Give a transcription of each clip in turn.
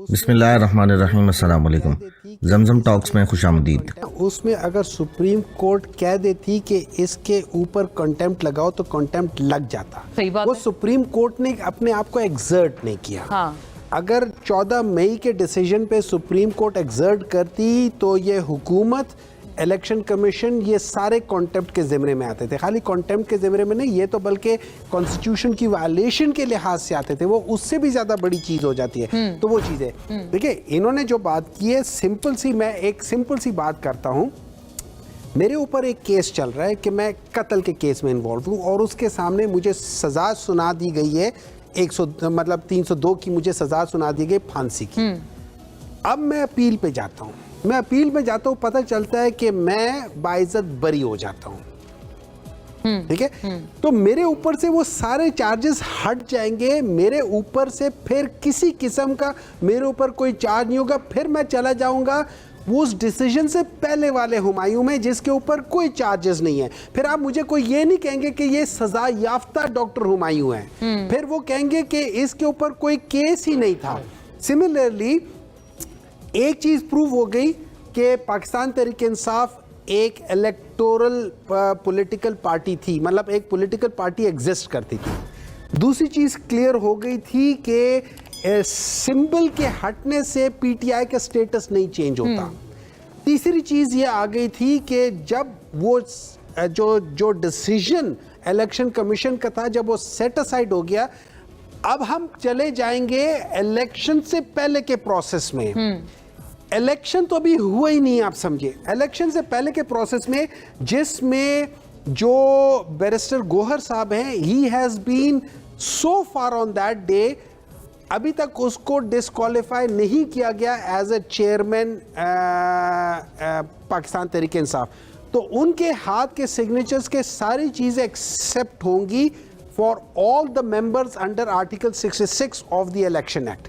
बिस्मिल्लाहिर्रहमानिर्रहीम, अस्सलाम वालेकुम। जमजम टॉक्स में खुशामदीद। उसमें अगर सुप्रीम कोर्ट कह देती कि इसके ऊपर कंटेम्प्ट लगाओ तो कंटेम्प्ट लग जाता। सही बात वो है। सुप्रीम कोर्ट ने अपने आप को एग्जर्ट नहीं किया। हाँ। अगर 14 मई के डिसीजन पे सुप्रीम कोर्ट एग्जर्ट करती तो ये हुकूमत, इलेक्शन कमीशन, ये सारे कॉन्टेम्प्ट के ज़िम्मे में आते थे। खाली कॉन्टेम्प्ट के ज़िम्मे में नहीं, ये तो बल्कि कॉन्स्टिट्यूशन की वायलेशन के लिहाज से आते थे। वो उससे भी ज़्यादा बड़ी चीज़ हो जाती है। तो वो चीज़ है। देखिए, इन्होंने जो बात की है मैं एक सिंपल सी बात करता हूँ। मेरे ऊपर एक केस चल रहा है कि मैं कत्ल के केस में इन्वॉल्व हूँ और उसके सामने मुझे सज़ा सुना दी गई है 302 की मुझे सज़ा सुना दी गई फांसी की। अब मैं अपील पे जाता हूँ। पता चलता है कि मैं बाइज्जत बरी हो जाता हूँ। ठीक है। तो मेरे ऊपर से वो सारे चार्जेस हट जाएंगे। मेरे ऊपर से फिर किसी किस्म का मेरे ऊपर कोई चार्ज नहीं होगा। फिर मैं चला जाऊंगा उस डिसीजन से पहले वाले हुमायूं में जिसके ऊपर कोई चार्जेस नहीं है। फिर आप मुझे कोई ये नहीं कहेंगे कि ये सजा याफ्ता डॉक्टर हुमायूं है। फिर वो कहेंगे कि इसके ऊपर कोई केस ही नहीं था। सिमिलरली एक चीज प्रूव हो गई कि पाकिस्तान तहरीक इंसाफ एक इलेक्टोरल पॉलिटिकल पार्टी थी, मतलब एक पॉलिटिकल पार्टी एग्जिस्ट करती थी। दूसरी चीज क्लियर हो गई थी कि सिंबल के हटने से पीटीआई का स्टेटस नहीं चेंज होता। तीसरी चीज ये आ गई थी कि जब वो जो डिसीजन इलेक्शन कमीशन का था, जब वो सेट असाइड हो गया, अब हम चले जाएंगे इलेक्शन से पहले के प्रोसेस में। इलेक्शन तो अभी हुआ ही नहीं, आप समझे। इलेक्शन से पहले के प्रोसेस में जिसमें जो बैरिस्टर गोहर साहब हैं, he has been so far on that day, अभी तक उसको डिस्क्वालीफाई नहीं किया गया as a chairman Pakistan Tehreek Insaf. तो उनके हाथ के सिग्नेचर्स के सारी चीजें एक्सेप्ट होंगी for all the members under article 66 of the election act.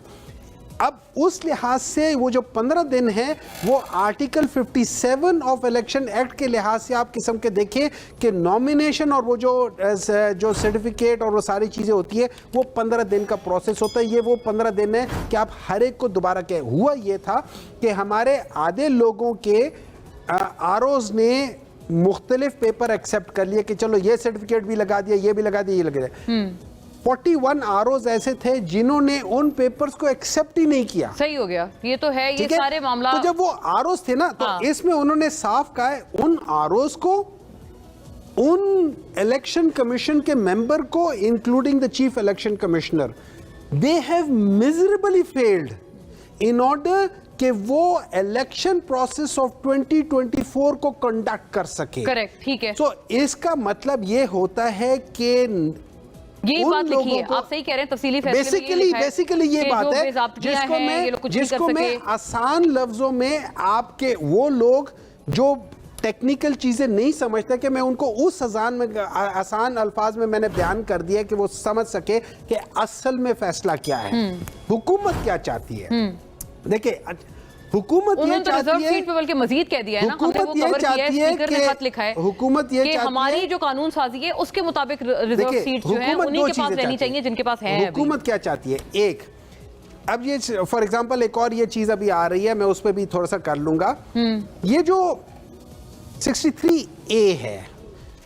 अब उस लिहाज से वो जो 15 दिन है वो आर्टिकल 57 ऑफ इलेक्शन एक्ट के लिहाज से आप किस्म के देखें कि नॉमिनेशन और वो जो सर्टिफिकेट और वो सारी चीज़ें होती है वो 15 दिन का प्रोसेस होता है। ये वो 15 दिन है कि आप हर एक को दोबारा कहें। हुआ ये था कि हमारे आधे लोगों के आरओज ने मुख्तलिफ पेपर एक्सेप्ट कर लिए कि चलो ये सर्टिफिकेट भी लगा दिया, ये भी लगा दिया, ये लगा दिया। 41 आरओज ऐसे थे जिन्होंने उन पेपर्स को एक्सेप्ट ही नहीं किया। सही हो गया, ये तो है, ये सारे मामला। तो जब वो आरओज थे ना, तो हाँ। इसमें उन्होंने साफ कहा है उन आरओज को, उन इलेक्शन कमीशन के मेंबर को, including the chief election commissioner, they have miserably failed in order कि वो इलेक्शन प्रोसेस ऑफ 2024 को कंडक्ट कर सके। करेक्ट, ठीक है। तो इसका मतलब ये होता है कि यही बात लिखी है, आप सही कह रहे हैं, तफसीली फैसले में ये बेसिकली ये बात है जिसको मैं आसान लफ्जों में आपके वो लोग जो टेक्निकल चीजें नहीं समझते कि मैं उनको उस आसान अल्फाज में मैंने बयान कर दिया कि वो समझ सके कि असल में फैसला क्या है, हुकूमत क्या चाहती है। देखिए, हुकूमत ये चाहती है, बल्कि मजीद कह दिया है ना, हमने वो कवर किया है, स्पीकर ने खत लिखा है, हुकूमत ये कि हमारी जो कानून साजी है उसके मुताबिक रिजर्व सीट जो है उन्हीं के पास रहनी चाहिए जिनके पास है। हुकूमत क्या चाहती है? एक, अब ये फॉर एग्जांपल एक और ये चीज अभी आ रही है, मैं उस पर भी थोड़ा सा कर लूंगा। ये जो 63A है,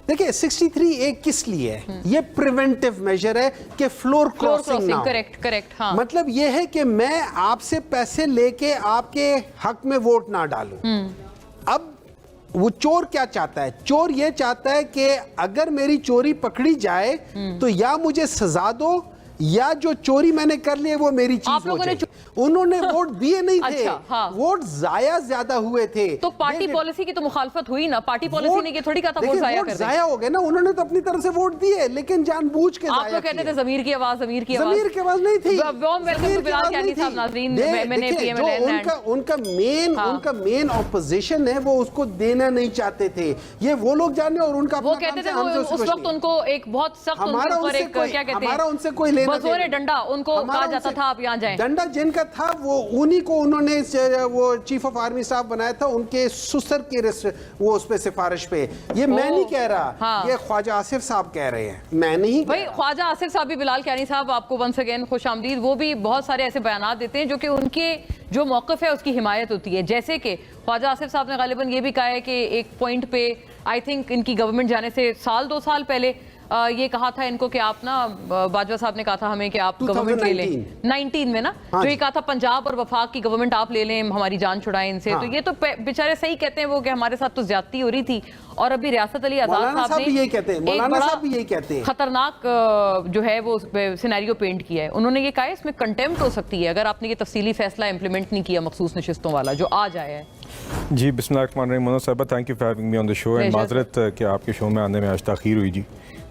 देखिए 63A किस लिए है? ये प्रिवेंटिव मेजर है कि फ्लोर क्रॉसिंग ना हो। करेक्ट, हाँ। मतलब ये है कि मैं आपसे पैसे लेके आपके हक में वोट ना डालूं। अब वो चोर क्या चाहता है? चोर ये चाहता है कि अगर मेरी चोरी पकड़ी जाए तो या मुझे सजा दो या जो चोरी मैंने कर ली है वो मेरी चीज हो जाए। उन्होंने वोट दिए नहीं थे। अच्छा, हाँ। वोट जाया ज्यादा हुए थे। तो पार्टी पॉलिसी की तो मुखालफत हुई ना, पार्टी पॉलिसी ने ये थोड़ी कहा था वोट जाया हो गए ना, उन्होंने तो अपनी तरफ से वोट दिए लेकिन जानबूझ के आप तो कहते थे ज़मीर की आवाज नहीं थी। उनका मेन ऑपोजिशन है, वो उसको देना नहीं चाहते थे। ये वो लोग जाने और उनका वो कहते थे उस वक्त उनको एक बहुत सख्त हमारा उनसे कोई लेना बज़ोरे डंडा उनको कहा जाता था आप यहाँ जाएं। डंडा जिनका था वो उन्हीं को उन्होंने वो चीफ ऑफ आर्मी साहब बनाया था, उनके सुसर के वो उस पे सिफारिश पे। ये मैं नहीं कह रहा, हाँ। ये ख्वाजा आसिफ साहब कह रहे हैं, मैं नहीं। भाई ख्वाजा आसिफ साहब भी, बिलाल कियानी साहब आपको वंस अगेन खुश आमदीद, वो भी बहुत सारे ऐसे बयान देते हैं जो कि उनके जो मौक़िफ़ है उसकी हिमायत होती है। जैसे कि ख्वाजा आसिफ साहब ने गालिबन ये भी कहा है कि एक पॉइंट पे आई थिंक इनकी गवर्नमेंट जाने से साल 2 साल पहले ये कहा था इनको कि आप ना, बाजवा साहब ने कहा था हमें कि आप गवर्नमेंट ले लें 19 में ना, हाँ जो ये कहा था पंजाब और वफाक की गवर्नमेंट आप ले लें, हमारी जान छुड़ाएं इनसे। हाँ। तो ये तो बेचारे सही कहते हैं वो कि हमारे साथ तो ज्यादती हो रही थी। और अभी रियासत अली आजाद साहब ने यही कहते हैं, मौलाना साहब भी यही कहते हैं, खतरनाक जो है वो सिनेरियो पेंट किया है। उन्होंने ये कहा है इसमें कंटेम्प्ट हो सकती है अगर आपने ये तफसीली फैसला इंप्लीमेंट नहीं किया मखसूस नशिस्तों वाला जो आज आया है। जी बिस्मिल्लाहिर्रहमानिर्रहीम। मोना साहबा, thank you for having me on the show and माजरत कि आपके शो में आने में आज ताख़ीर हुई जी।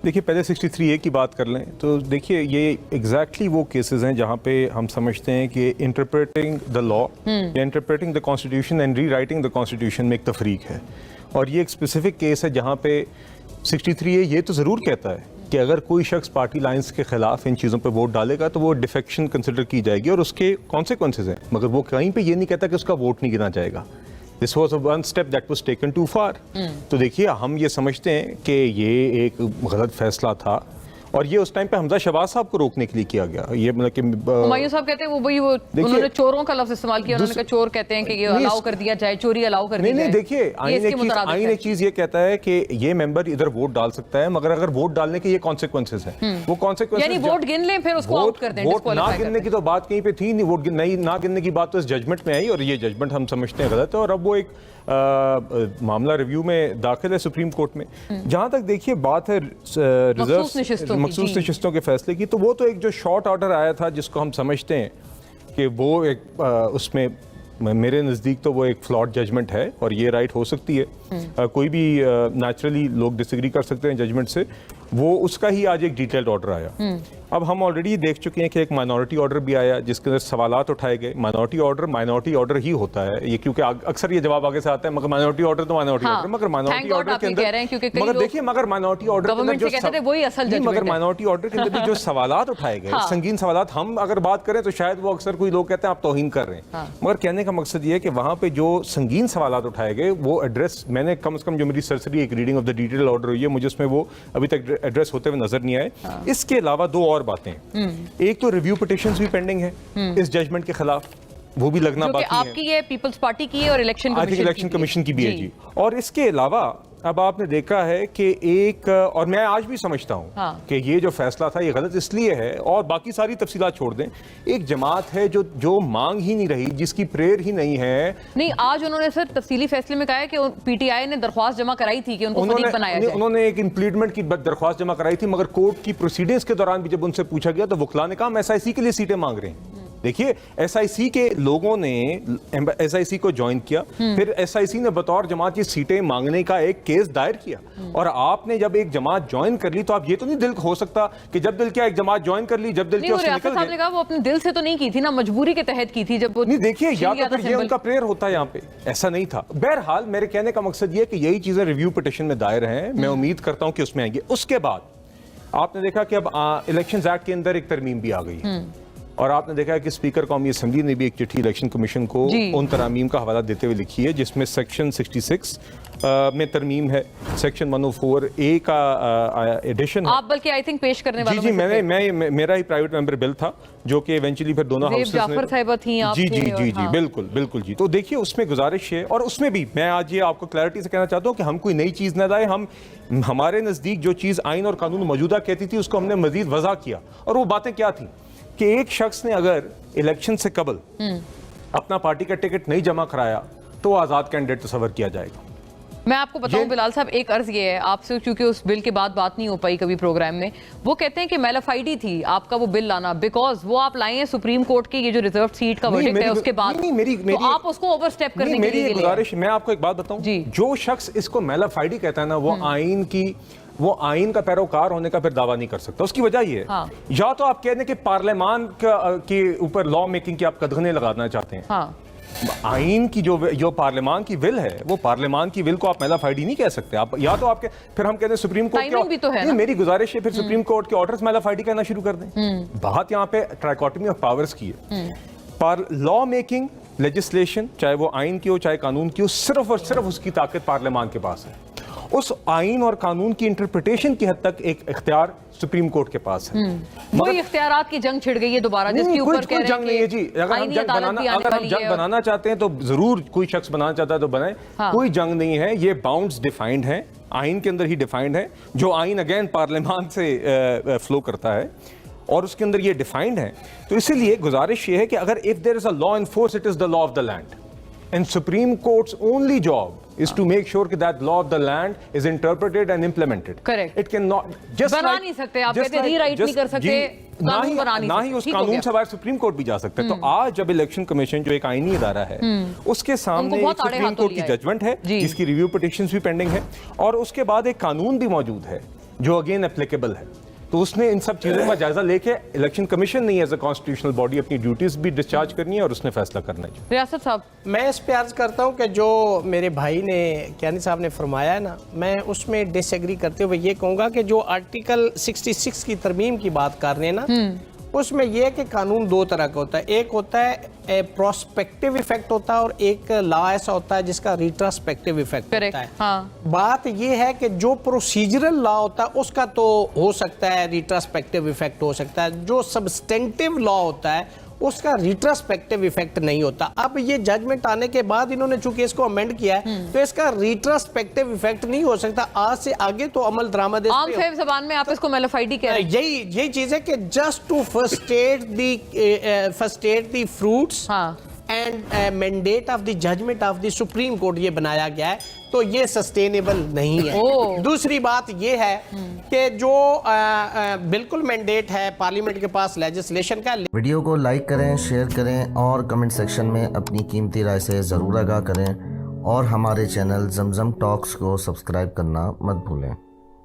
देखिए पहले 63A की बात कर लें तो देखिए ये एग्जैक्टली वो केसेस हैं जहाँ पे हम समझते हैं कि इंटरप्रेटिंग द लॉ या interpreting the constitution and re writing the constitution में एक तफरीक है। और ये एक स्पेसिफिक केस है जहाँ पे 63A ये तो ज़रूर कहता है कि अगर कोई शख्स पार्टी लाइंस के खिलाफ इन चीज़ों पे वोट डालेगा तो वो डिफेक्शन कंसिडर की जाएगी और उसके कॉन्सिक्वेंसेज हैं, मगर वो कहीं पे ये नहीं कहता कि उसका वोट नहीं गिना जाएगा। This was one step that was taken too far. तो देखिए हम ये समझते हैं कि ये एक गलत फैसला था और ये उस टाइम पे हमजा शहबाज साहब को रोकने के लिए किया गया। ये मतलब कि हुमायूं साहब कहते हैं वो भाई वो उन्होंने चोरों का लफ्ज इस्तेमाल किया, उन्होंने कहा चोर कहते हैं कि ये अलाउ कर दिया जाए, चोरी अलाउ कर दी जाए। नहीं देखिए आईन एक चीज ये कहता है कि ये मेंबर इधर वोट डाल सकता है, मगर अगर वोट डालने के ये कॉन्सिक्वेंसेज हैं, वो कॉन्सिक्वेंसेज यानी वोट गिन लें फिर उसको आउट कर दें। वोट ना गिनने की तो बात कहीं पे थी नहीं, वोट ना गिनने की बात तो इस जजमेंट में आई और ये जजमेंट हम समझते हैं गलत है और अब वो एक मामला रिव्यू में दाखिल है सुप्रीम कोर्ट में। जहां तक देखिए बात है रिजर्व मखसूस नशिस्तों के फैसले की, तो वो तो एक जो शॉर्ट ऑर्डर आया था जिसको हम समझते हैं कि वो एक उसमें मेरे नज़दीक तो वो एक फ्लॉड जजमेंट है और ये राइट हो सकती है। कोई भी नेचुरली लोग डिसएग्री कर सकते हैं जजमेंट से, वो उसका ही आज एक डिटेल्ड ऑर्डर आया। अब हम ऑलरेडी देख चुके हैं कि एक माइनॉरिटी ऑर्डर भी आया जिसके अंदर सवालात उठाए गए। माइनॉरिटी ऑर्डर ही होता है ये, क्योंकि अक्सर ये जवाब आगे से आता है मगर माइनॉरिटी ऑर्डर तो माइनॉरिटी ऑर्डर, मगर माइनॉरिटी ऑर्डर के अंदर मगर देखिए मगर माइनॉरिटी ऑर्डर के अंदर मगर माइनॉरिटी ऑर्डर के अंदर भी जो सवालात उठाए गए, संगीन सवालात, हम अगर बात करें तो शायद वो अक्सर कोई लोग कहते हैं आप तौहीन कर रहे हैं, मगर कहने का मकसद ये है कि वहां पे जो संगीन सवालात उठाए गए वो एड्रेस, मैंने कम से कम जो मेरी सरसरी एक reading of the detail order हुई है मुझे उसमें वो अभी तक एड्रेस होते हुए नजर नहीं आए। इसके अलावा दो और बातें, एक तो रिव्यू पिटिशंस भी पेंडिंग है इस जजमेंट के खिलाफ, वो भी लगना बाकी है। आपकी है, पीपल्स पार्टी की है और इलेक्शन कमीशन की भी है जी। और इसके अलावा अब आपने देखा है कि एक, और मैं आज भी समझता हूं कि ये जो फैसला था ये गलत इसलिए है, और बाकी सारी तफसीलात छोड़ दें, एक जमात है जो मांग ही नहीं रही, जिसकी प्रेयर ही नहीं है। नहीं, आज उन्होंने सर तफसीली फैसले में कहा है कि पीटीआई ने दरख्वास्त जमा कराई थी कि उनको फरीक बनाया जाए। उन्होंने एक इम्प्लीटमेंट की दरख्वास्त जमा कराई थी, मगर कोर्ट की प्रोसीडिंग्स के दौरान भी जब उनसे पूछा गया तो वकला ने कहा हम SIC के लिए सीटें मांग रहे हैं। देखिए SIC के लोगों ने SIC को ज्वाइन किया, फिर SIC ने बतौर जमात ये सीटें मांगने का एक केस दायर किया, और आपने जब एक जमात ज्वाइन कर ली तो आप ये तो नहीं दिल हो सकता कि जब दिल किया एक जमात ज्वाइन कर ली, जब दिल किया उससे निकल गए। वो अपने दिल से तो नहीं की थी ना, मजबूरी के तहत की थी। जब वो नहीं देखिए या तो फिर ये उनका प्रेयर होता है, यहाँ पे ऐसा नहीं था। बहरहाल मेरे कहने का मकसद ये कि यही चीजें रिव्यू पिटिशन में दायर हैं, मैं उम्मीद करता हूं कि उसमें आएंगे। उसके बाद आपने देखा कि अब इलेक्शंस एक्ट के अंदर एक तरमीम भी आ गई, और आपने देखा है कि स्पीकर कौमी असम्बली ने भी एक चिट्ठी इलेक्शन कमीशन को उन तरामीम का हवाला देते हुए लिखी है जिसमें सेक्शन 66 में तरमीम है, सेक्शन 104A का एडिशन है। आप बल्कि आई थिंक पेश करने वाले मैं मेरा ही प्राइवेट मेंबर बिल था जो कि इवेंचुअली फिर दोनों हाउसेस ने जी बिल्कुल जी। तो देखिए उसमें गुजारिश है, और उसमें भी मैं आज ये आपको क्लैरिटी से कहना चाहता हूँ कि हम कोई नई चीज़ न लाए, हम हमारे नज़दीक जो चीज़ आइन और कानून मौजूदा कहती थी उसको हमने मजीद वज़ा किया। और वो बातें क्या थी कि एक शख्स ने अगर इलेक्शन से कबल अपना पार्टी का टिकट नहीं जमा कराया तो आज़ाद कैंडिडेट तस्वर किया जाएगा। मैं आपको बताऊं बिलाल साहब, एक अर्ज ये है आपसे, क्योंकि उस बिल के बाद बात नहीं हो पाई कभी प्रोग्राम में। वो कहते हैं कि मैलाफाइडी थी आपका वो बिल लाना, बिकॉज वो आप लाए हैं सुप्रीम कोर्ट की ये जो रिजर्व सीट का वर्डिक्ट है उसके बाद, तो आप उसको ओवरस्टेप करने के लिए गुजारिश। मैं आपको एक बात बताऊं, जो शख्स इसको मैलाफाइडी कहता है ना, वो आइन की वो आइन का पैरोकार होने का फिर दावा नहीं कर सकता। उसकी वजह ये है, हाँ। या तो आप कह दें कि पार्लियामान के ऊपर लॉ मेकिंग की आप कदगने लगाना चाहते हैं। हाँ। आइन की जो पार्लियामान की विल है, वो पार्लियामान की विल को आप मैलाफाइड ही नहीं कह सकते आप, या तो आपके फिर हम कहते हैं सुप्रीम कोर्ट टाइमिंग भी तो है ना? मेरी गुजारिश है फिर सुप्रीम कोर्ट के ऑर्डर्स मैलाफाइड ही कहना शुरू कर दें। बात यहाँ पे ट्राइकोटमी ऑफ पावर्स की है। पर लॉ मेकिंग लेजिस्लेशन, चाहे वो आइन की हो चाहे कानून की हो, सिर्फ और सिर्फ उसकी ताकत पार्लियामान के पास है। उस आइन और कानून की इंटरप्रिटेशन की हद तक एक इख्तियार सुप्रीम कोर्ट के पास है। वही इख्तियारात की जंग छिड़ गई है दोबारा, जिसके ऊपर कह रहे हैं जंग नहीं है जी। अगर हम जंग बनाना चाहते हैं तो जरूर कोई शख्स बनाना चाहता है तो बनाए। हाँ। कोई जंग नहीं है, ये बाउंड्स डिफाइंड है, आइन के अंदर ही डिफाइंड है। जो आइन अगेन पार्लियामान से फ्लो करता है और उसके अंदर ये डिफाइंड है। तो इसीलिए गुजारिश ये है कि अगर if there is a law in force, it is the law of the land, and supreme court's only job is to make sure that law of the land is interpreted and implemented. Correct. It cannot just बना like, नहीं सकते आप, कहते rewrite नहीं कर सकते, कानून बना नहीं सकते। ना ही उस कानून से बाहर सुप्रीम कोर्ट भी जा सकता है। तो आज जब इलेक्शन कमीशन जो एक आईनी इदारा है, उसके सामने एक सुप्रीम कोर्ट की जजमेंट है जिसकी रिव्यू पिटिशंस भी पेंडिंग है, और उसके बाद एक कानून भी मौजूद है जो अगेन एप्लीकेबल है। तो उसने इन सब चीजों का जायजा लेके इलेक्शन कमीशन नहीं एज अ कॉन्स्टिट्यूशनल बॉडी अपनी ड्यूटीज भी डिस्चार्ज करनी है और उसने फैसला करना है। रियासत साहब, मैं इस पे अर्ज करता हूँ कि जो मेरे भाई ने कियानी साहब ने फरमाया है ना, मैं उसमें डिसएग्री करते हुए ये कहूँगा कि जो आर्टिकल 66 की तरमीम की बात कर रहे हैं ना, उसमें यह है कि कानून दो तरह का होता है। एक होता है प्रोस्पेक्टिव इफेक्ट होता है और एक लॉ ऐसा होता है जिसका रिट्रोस्पेक्टिव इफेक्ट होता है। हाँ। बात यह है कि जो प्रोसीजरल लॉ होता है उसका तो हो सकता है रिट्रोस्पेक्टिव इफेक्ट हो सकता है, जो सब्सटेंटिव लॉ होता है उसका रिट्रोस्पेक्टिव इफेक्ट नहीं होता। अब ये जजमेंट आने के बाद इन्होंने चूंकि इसको अमेंड किया है तो इसका रिट्रोस्पेक्टिव इफेक्ट नहीं हो सकता। आज से आगे तो अमल दरामद आम फेम ज़बान में आप इसको मैलाफाइड कह रहे हैं। यही चीज है कि just to frustrate the fruits and mandate of the judgement of the Supreme Court ये बनाया गया है, तो ये सस्टेनेबल नहीं है। दूसरी बात ये है कि जो बिल्कुल मैंडेट है पार्लियामेंट के पास लेजिस्लेशन का। वीडियो को लाइक करें, शेयर करें और कमेंट सेक्शन में अपनी कीमती राय से ज़रूर आगाह करें, और हमारे चैनल जमजम टॉक्स को सब्सक्राइब करना मत भूलें।